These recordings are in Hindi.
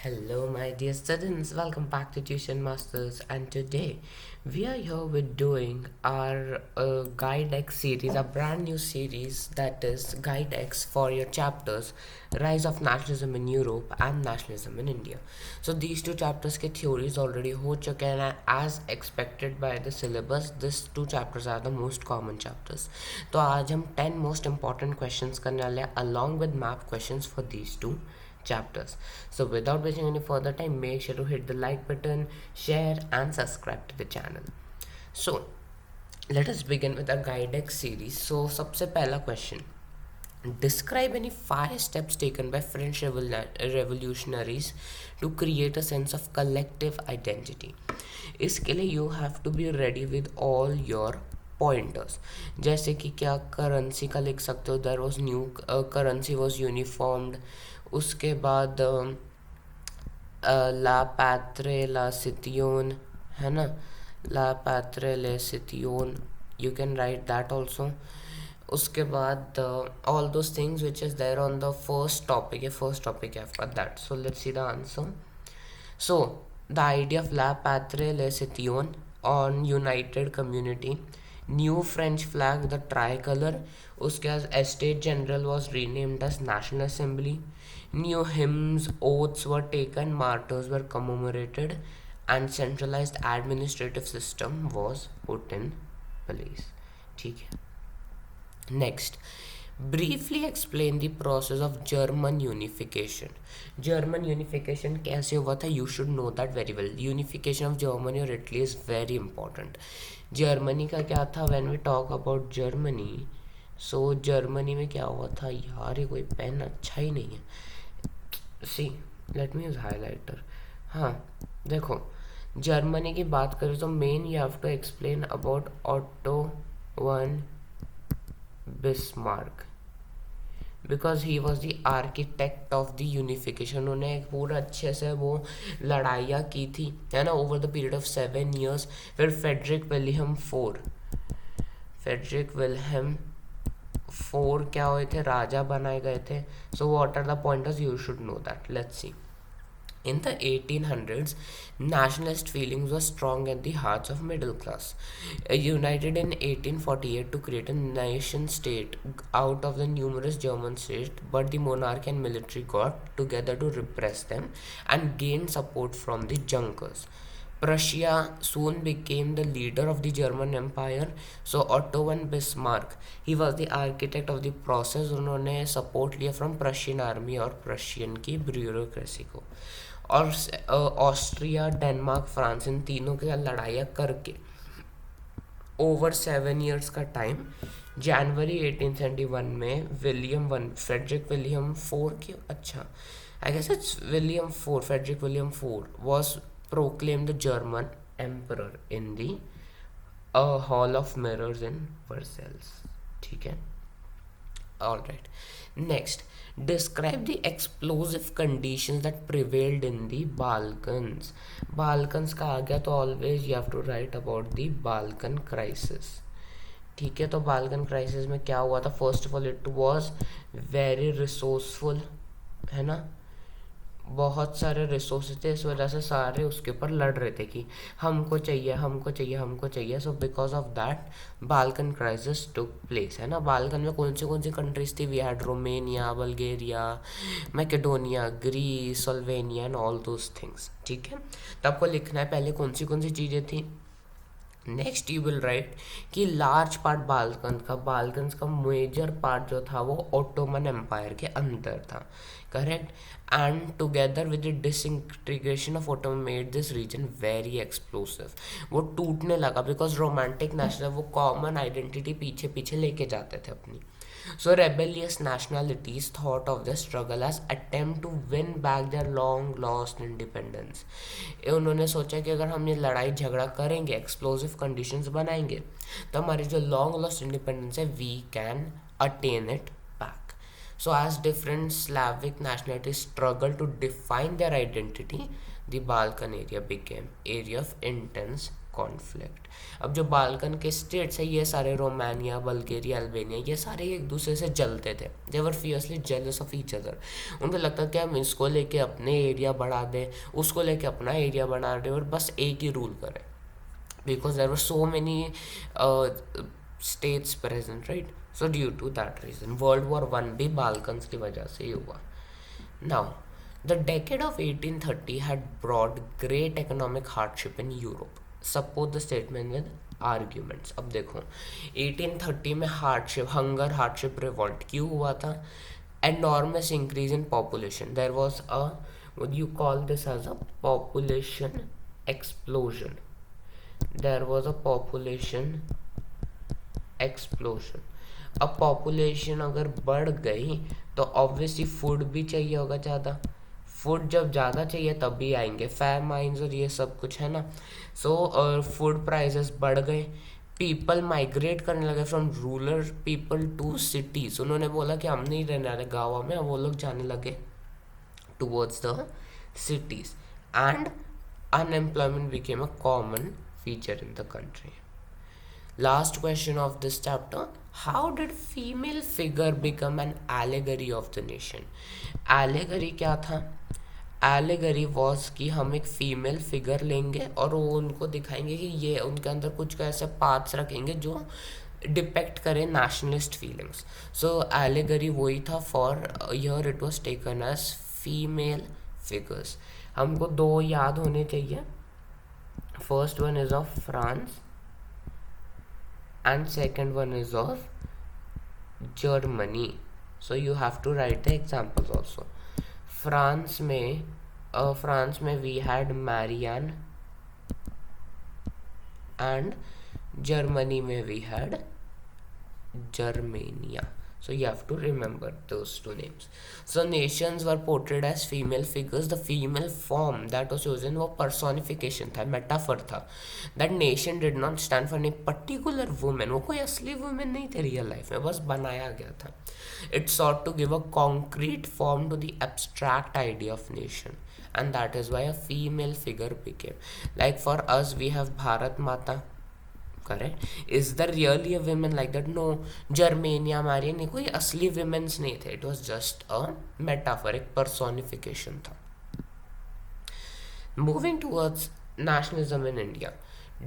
Hello, my dear students. Welcome back to Tuition Masters. And today we are here with doing our Guide X series, a brand new series that is Guide X for your chapters Rise of Nationalism in Europe and Nationalism in India. So these two chapters के theories already हो चुके हैं and as expected by the syllabus, these two chapters are the most common chapters. तो आज हम 10 most important questions करने वाले हैं along with map questions for these two chapters. So without wasting any further time, make sure to hit the like button, share and subscribe to the channel. So let us begin with our Guidex series. So सबसे पहला question, describe any 5 steps taken by French revolutionaries to create a sense of collective identity. इसके लिए you have to be ready with all your pointers. जैसे कि क्या करेंसी का लिख सकते हो, there was new currency was uniformed. उसके बाद ला पैत्रे ला सितियोन है ना, ला पैत्रे ले सितियोन, you can write that also. उसके बाद all those things which is there on the first topic have got that. So let's see the answer. So the idea of ला पैत्रे ले सितियोन on united community, new French flag the tricolour. उसके बाद estate general was renamed as national assembly, new hymns oaths were taken, martyrs were commemorated and centralised administrative system was put in place. ठीक है. Next, briefly explain the process of German unification. German unification कैसे हुआ था, you should know that very well. Unification of Germany और Italy is very important. Germany का क्या था, when we talk about Germany, so Germany में क्या हुआ था यार, ये कोई पेन अच्छा ही नहीं है. See let me use highlighter. हाँ देखो, जर्मनी की बात करें तो main you have to explain about Otto von Bismarck, because he was the architect of the unification. उन्होंने पूरा अच्छे से वो लड़ाइयाँ की थी, है ना, over the period of 7 years. फिर फेडरिक विल्हेम फोर क्या हुए थे, राजा बनाए गए थे. So what are the pointers, you should know that. Let's see. In the 1800s, nationalist feelings were strong at the hearts of middle class. United in 1848 to create a nation state out of the numerous German states, but the monarchy and military got together to repress them and gain support from the Junkers. Prussia soon became the leader of the German Empire. So Otto von Bismarck, he was the architect of the process. उन्होंने support लिया from Prussian army और Prussian की bureaucracy को. और ऑस्ट्रिया, डेनमार्क, फ्रांस, इन तीनों के साथ लड़ाइयाँ करके ओवर 7 years का टाइम, जनवरी 1871 में फ्रेडरिक विलियम फोर की, अच्छा I guess it's William four, Frederick William four was proclaim the German emperor in the hall of mirrors in Versailles. ठीक है. All right. Next, describe the explosive conditions that prevailed in the Balkans. Balkans का आ गया तो always you have to write about the Balkan crisis. ठीक है. तो बाल्कन क्राइसिस में क्या हुआ था, first of all it was very resourceful, है ना, बहुत सारे रिसोर्स थे, इस वजह से सारे उसके ऊपर लड़ रहे थे कि हमको चाहिए हमको चाहिए हमको चाहिए. So because of that Balkan crisis took place, है ना. बाल्कन में कौन सी कंट्रीज थी, we had Romania, Bulgaria, Macedonia, Greece, Slovenia and all those things. ठीक है. तो आपको लिखना है पहले कौन सी चीज़ें थी. नेक्स्ट यू विल राइट कि लार्ज पार्ट बाल्कन्स का मेजर पार्ट जो था वो ऑटोमन एम्पायर के अंदर था. Correct. And together with the disintegration of Ottoman made this region very explosive. वो टूटने लगा बिकॉज रोमांटिक नेशनल वो कॉमन आइडेंटिटी पीछे पीछे लेके जाते थे अपनी. So rebellious nationalities thought of the struggle as attempt to win back their long lost independence. उन्होंने सोचा कि अगर हम ये लड़ाई झगड़ा करेंगे, एक्सप्लोसिव कंडीशंस बनाएंगे, तो हमारी जो लॉन्ग लॉस्ट इंडिपेंडेंस है we can attain it back. So as different Slavic nationalities struggled to define their identity, the Balkan area became area of intense conflict. अब जो बाल्कन के स्टेट्स है, ये सारे रोमानिया, बल्गेरिया, अल्बेनिया, ये सारे एक दूसरे से जलते थे। They were fiercely jealous of each other. उनको लगता कि हम इसको लेके अपने एरिया बढ़ा दें, उसको लेके अपना एरिया बढ़ा दें और बस एक ही रूल करें, because there were so many states present, right? So due to that reason World War I भी बाल्कन्स की वजह से ही हुआ. Now the decade of 1830 had brought great economic hardship in Europe. Support the statement with arguments. अब देखो 1830 में हार्डशिप, हंगर, हार्डशिप, रिवॉल्ट क्यों हुआ था? enormous increase in population. There was a, what you call this as a population explosion. There was a population explosion. अब पॉपुलेशन अगर बढ़ गई तो ऑब्वियसली फूड भी चाहिए होगा ज़्यादा. फूड जब ज़्यादा चाहिए तब भी आएंगे फैमाइन्स और ये सब कुछ, है ना. सो फूड प्राइसेस बढ़ गए. पीपल माइग्रेट करने लगे from rural people to cities. उन्होंने बोला कि हम नहीं रहने वाले गाँव में, अब वो लोग जाने लगे towards the cities. And unemployment became a common feature in the country. Last question of this chapter: how did female figure become an allegory of the nation? Allegory क्या था? Allegory was कि हम एक फीमेल फिगर लेंगे और वो उनको दिखाएंगे कि ये उनके अंदर कुछ ऐसे पार्ट्स रखेंगे जो डिपेक्ट करें नेशनलिस्ट फीलिंग्स. सो एलेगरी वही था. For year it was taken as female figures. हमको दो याद होने चाहिए. First one is of France and second one is of Germany. So you have to write the examples also. France में we had Marianne and Germany में we had Germania. So you have to remember those two names. So nations were portrayed as female figures. The female form that was chosen वो personification था, metaphor था. That nation did not stand for any particular woman. वो कोई असली woman नहीं थे real life में, बस बनाया गया था. It sought to give a concrete form to the abstract idea of nation. And that is why a female figure became. Like for us we have Bharat Mata. Correct. Is the really a women like that? No. Germania, Marianne, ये कोई असली विमेन्स नहीं थे. It was just a metaphor, एक पर्सोनिफिकेशन था. Moving towards nationalism in India.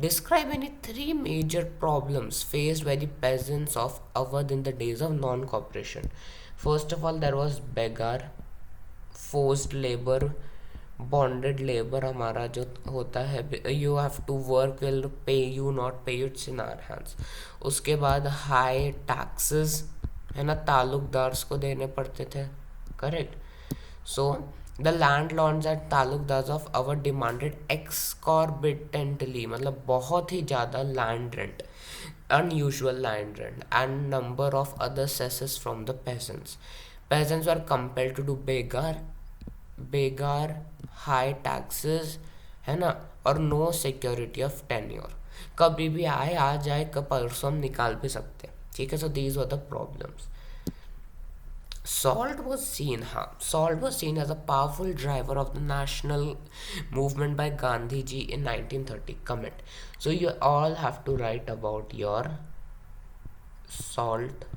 Describe any three major problems faced by the peasants of Awadh in the days of non-cooperation. First of all, there was begar, forced labor, bonded labour. हमारा जो होता है, you have to work, will pay you not pay you, it's in our hands. उसके बाद हाई टैक्सेस, है ना, ताल्लुकदार्स को देने पड़ते थे. Correct. So the landlords and ताल्लुकदार्स ऑफ अवध डिमांडेड एक्सकॉर्बिटेंटली, मतलब बहुत ही ज़्यादा land rent, unusual land rent, and number of other cesses from the peasants. Peasants were compelled to do बेगार, हाई टैक्सेस, है ना, और नो सिक्योरिटी ऑफ टेन्योर. कभी भी आए आ जाए, परसों हम निकाल भी सकते हैं. ठीक है. So these were the problems. Salt was seen as a powerful driver of the national movement by Gandhi ji in 1930. Comment. So you all have to write about your salt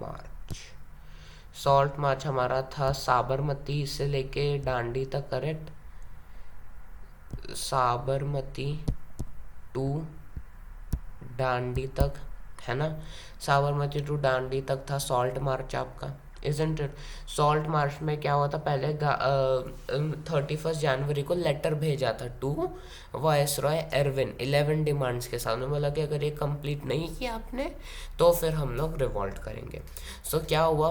march. Salt march हमारा था साबरमती से लेके डांडी तक. करेक्ट. साबरमती टू डांडी तक, है ना. साबरमती टू डांडी तक था सॉल्ट मार्च आपका. Isn't it? सॉल्ट मार्च में क्या हुआ था? पहले 31 जनवरी को लेटर भेजा था टू वायसरॉय एरविन 11 डिमांड्स के सामने. बोला कि अगर ये कंप्लीट नहीं किया आपने तो फिर हम लोग रिवॉल्ट करेंगे. सो क्या हुआ?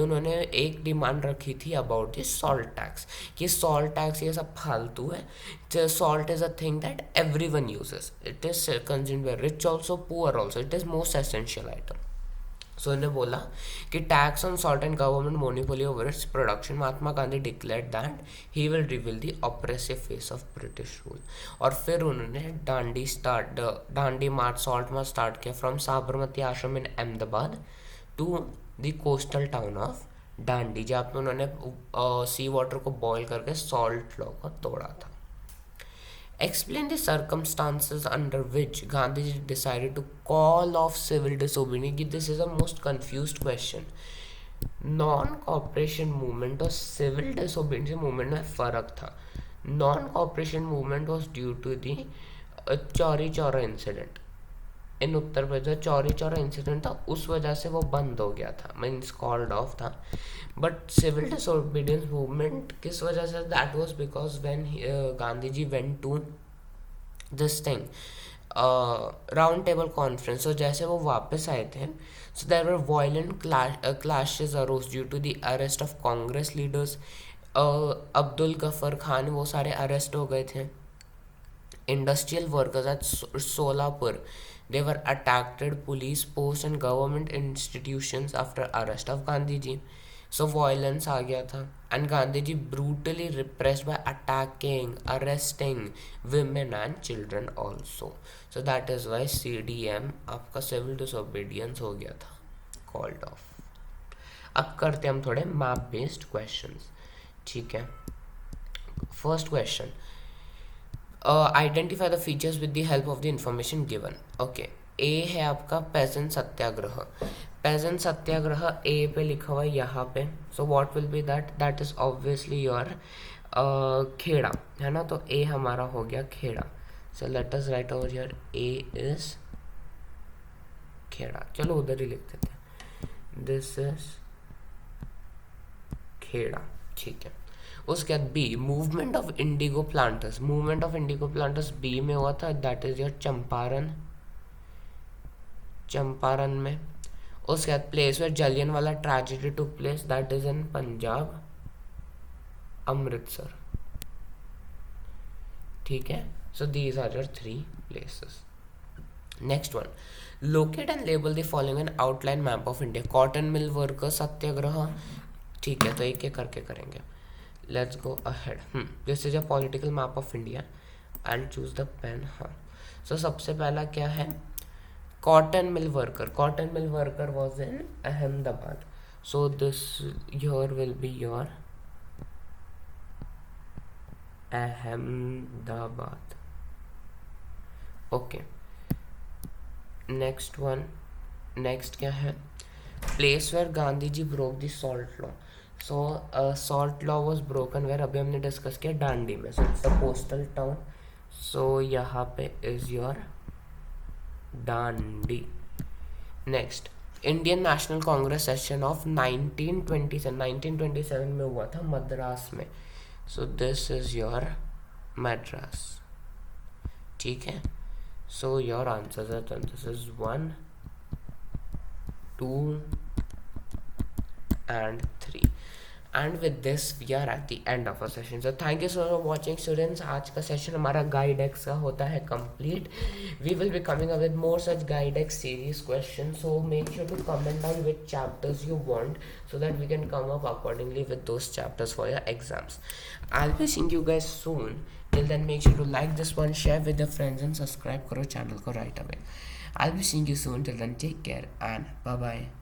उन्होंने एक डिमांड रखी थी अबाउट द सॉल्ट टैक्स, कि सॉल्ट टैक्स ये सब फालतू है. Salt is a thing that everyone uses. It is consumed by rich also, poor also. It is most essential item. So इन्हें बोला कि tax on salt and government monopoly over its production. Mahatma Gandhi declared that he will reveal the oppressive face of British rule. और फिर उन्होंने Dandi march, salt march start किया from Sabarmati ashram in Ahmedabad to the coastal town of Dandi, जहाँ पे उन्होंने सी वाटर को बॉयल करके सॉल्ट लॉ को तोड़ा था. Explain the circumstances under which Gandhiji decided to call off civil disobedience. This is the most confused question. Non cooperation movement और सिविल डिसोबीडियंस मूवमेंट में फ़र्क था. Non cooperation movement was due to the Chauri Chaura incident in Uttar Pradesh. Chauri Chaura incident था, उस वजह से वो बंद हो गया था, मीन्स कॉल्ड ऑफ था. बट सिविल डिसोबीडियंस मूवमेंट किस वजह से? That was because when Gandhi ji went to this thing round table conference. तो जैसे वो वापस आए थे, so there were violent clashes arose due to the arrest of Congress leaders. Abdul Ghaffar Khan वो सारे अरेस्ट हो गए थे. Industrial workers at Solapur, they were attacked police posts and government institutions after arrest of Gandhi ji. So violence आ गया था, and Gandhi ji brutally repressed by attacking, arresting women and children also. So that is why CDM आपका civil disobedience हो गया था, called off. अब करते हम थोड़े मैप बेस्ड क्वेश्चंस. ठीक है. First question, identify the features with the help of the information given. Okay, A है आपका पेजेंट सत्याग्रह. पेजेंट सत्याग्रह ए पे लिखा हुआ है यहाँ पे. So what will be that? That is obviously your Kheda, है ना. तो ए हमारा हो गया Kheda. So let us write over here A is Kheda. चलो उधर ही लिख देते हैं, दिस इज खेड़ा. ठीक है. उसके बाद B, movement of indigo planters. Movement of indigo planters B में हुआ था, that is your Champaran. Champaran में. उसके बाद place where Jallianwala tragedy took place, that is in Punjab, Amritsar. ठीक है. So these are your 3 places. Next one, locate and label the following an outline map of India. Cotton mill worker satyagraha. ठीक है, तो एक एक करके करेंगे. Let's go ahead. This is a political map of India. I choose the pen. हाँ. सो सबसे पहला क्या है? Cotton mill worker. Cotton mill worker was in Ahmedabad. So this your will be your Ahmedabad. Okay. Next one, next क्या है? Place where Gandhi ji broke the salt law. So salt law was broken where, अभी हमने डिस्कस किया डांडी में. So it's a coastal town. So यहाँ पे is your Dandi. Next, Indian National Congress session of 1927 में हुआ था मद्रास में. So this is your Madras. ठीक है. So your answers are done. This is 1, 2 and 3. And with this we are at the end of our session. So thank you so much for watching students. आज का सेशन हमारा गाइड एक्स का होता है complete. We will be coming up with more such guide X series questions. So make sure to comment down which chapters you want so that we can come up accordingly with those chapters for your exams. I'll be seeing you guys soon. Till then make sure to like this one, share with your friends and subscribe करो channel को right away. I'll be seeing you soon. Till then take care and bye bye.